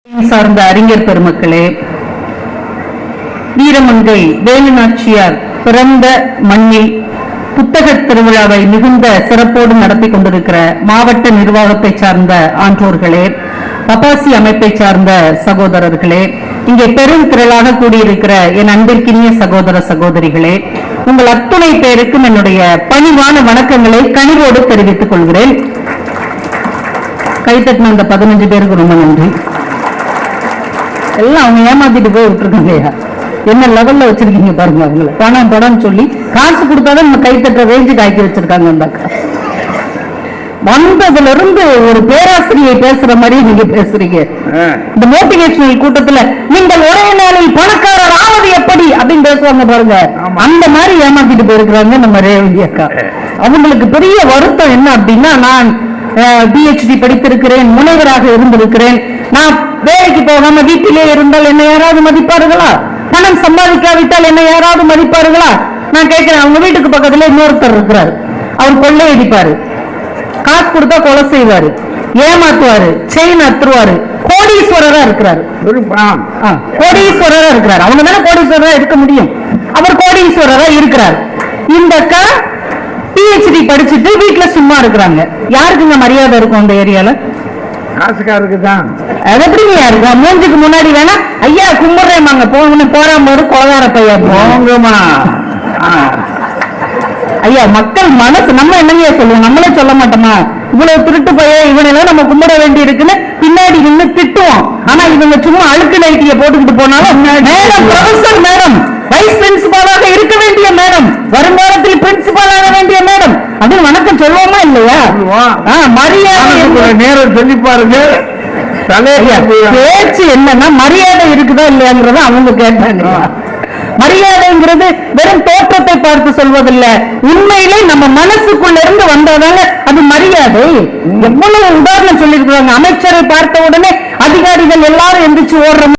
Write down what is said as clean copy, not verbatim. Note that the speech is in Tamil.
சார்ந்த அறிஞர் பெருமக்களே, வீரமங்கை வேலுநாச்சியார் பிறந்த மண்ணில் புத்தக திருவிழாவை மிகுந்த சிறப்போடு நடத்தி கொண்டிருக்கிற மாவட்ட நிர்வாகத்தை சார்ந்த ஆன்றோர்களே, பப்பாசி அமைப்பை சார்ந்த சகோதரர்களே, இங்கே பெரும் திரளாக கூடியிருக்கிற என் அன்பிற்கினிய சகோதர சகோதரிகளே, உங்கள் அத்துணை பேருக்கும் என்னுடைய பணிவான வணக்கங்களை கனிவோடு தெரிவித்துக் கொள்கிறேன். கைத்தட்டின அந்த 15 பேருக்கு ரொம்ப நன்றி. எல்லாம் அவங்க ஏமாத்திட்டு போய் விட்டுருக்காங்க. என்ன லெவல்ல வச்சிருக்கீங்க பாருங்க. அவங்களை பணம் படம் சொல்லி காசு கொடுத்தாதான் நம்ம கைத்தட்ட ரேஞ்சுக்கு ஆக்கி வச்சிருக்காங்க. அந்த அக்கா வந்ததுல இருந்து ஒரு பேராசிரியை பேசுற மாதிரி நீங்க பேசுறீங்க. இந்த மோட்டிவேஷனல் கூட்டத்துல நீங்கள் ஒரே நாளில் பணக்காரர் ஆவது எப்படி அப்படின்னு பேசுவாங்க பாருங்க. அந்த மாதிரி ஏமாத்திட்டு போயிருக்கிறாங்க நம்ம ரேவதி அக்கா. அவங்களுக்கு பெரிய வருத்தம் என்ன அப்படின்னா, நான் PhD படித்திருக்கிறேன், முனைவராக இருந்திருக்கிறேன், நான் வேலைக்கு போகாம வீட்டிலே இருந்தால் என்ன யாராவது மதிப்பார்களா? பணம் சம்பாதிக்காவிட்டால் என்ன யாராவது மதிப்பார்களா? நான் கேட்கிறேன். அவங்க வீட்டுக்கு பக்கத்துல இன்னொருத்தர் இருக்கிறார். அவர் கொள்ளையடிப்பாரு, காசு கொடுத்தா கொலை செய்வாரு, ஏமாத்துவாரு, செயின் அத்துருவாரு, கோடீஸ்வரரா இருக்கிறாரு. கோடீஸ்வரரா இருக்கிறார். அவங்க தானே கோடீஸ்வரரா இருக்க முடியும். அவர் கோடீஸ்வரரா இருக்கிறார். இந்த அக்கா PhD படிச்சுட்டு வீட்டுல சும்மா இருக்கிறாங்க. யாருக்குங்க மரியாதை இருக்கும் அந்த ஏரியால? காசுக்காருக்கு தான். அது எப்படிங்க இருக்கும்? மூஞ்சுக்கு முன்னாடி வேணா ஐயா கும்பிடுறேமாங்க போகணும், போறாம ஒரு கொலகார பையா போங்கம்மா. ஐயா, மக்கள் மனசு நம்ம என்னங்க சொல்லுவோம்? நம்மளே சொல்ல மாட்டோமா? இவ்வளவு திருட்டு பைய இவனெல்லாம் நம்ம கும்பிட வேண்டி இருக்குன்னு பின்னாடி நின்று திட்டுவோம். ஆனா இவங்க சும்மா அழுக்கு நைட்டிய போட்டுக்கிட்டு போனாலும், மேடம் ப்ரொஃபசர் மேடம், வைஸ் பிரின்சிபாலாக இருக்க வேண்டிய மேடம், வருங்காலத்தில் பிரின்சிபாலாக வேண்டிய மேடம் அப்படின்னு வணக்கம் சொல்லுவோமா இல்லையா? மரியாதை நேரம் சொல்லி பாருங்க. பேச்சு என்னன்னா மரியாதை இருக்குதா இல்லையாங்கிறத அவங்க கேட்டாங்க. மரியாதைங்கிறது வெறும் தோற்றத்தை பார்த்து சொல்வதில்லை, உண்மையிலே நம்ம மனசுக்குள்ள இருந்து வந்தாதாங்க அது மரியாதை. எவ்வளவு உதாரணம் சொல்லி இருக்கிறாங்க. அமைச்சரை பார்த்த உடனே அதிகாரிகள் எல்லாரும் எந்திரிச்சு ஓடுற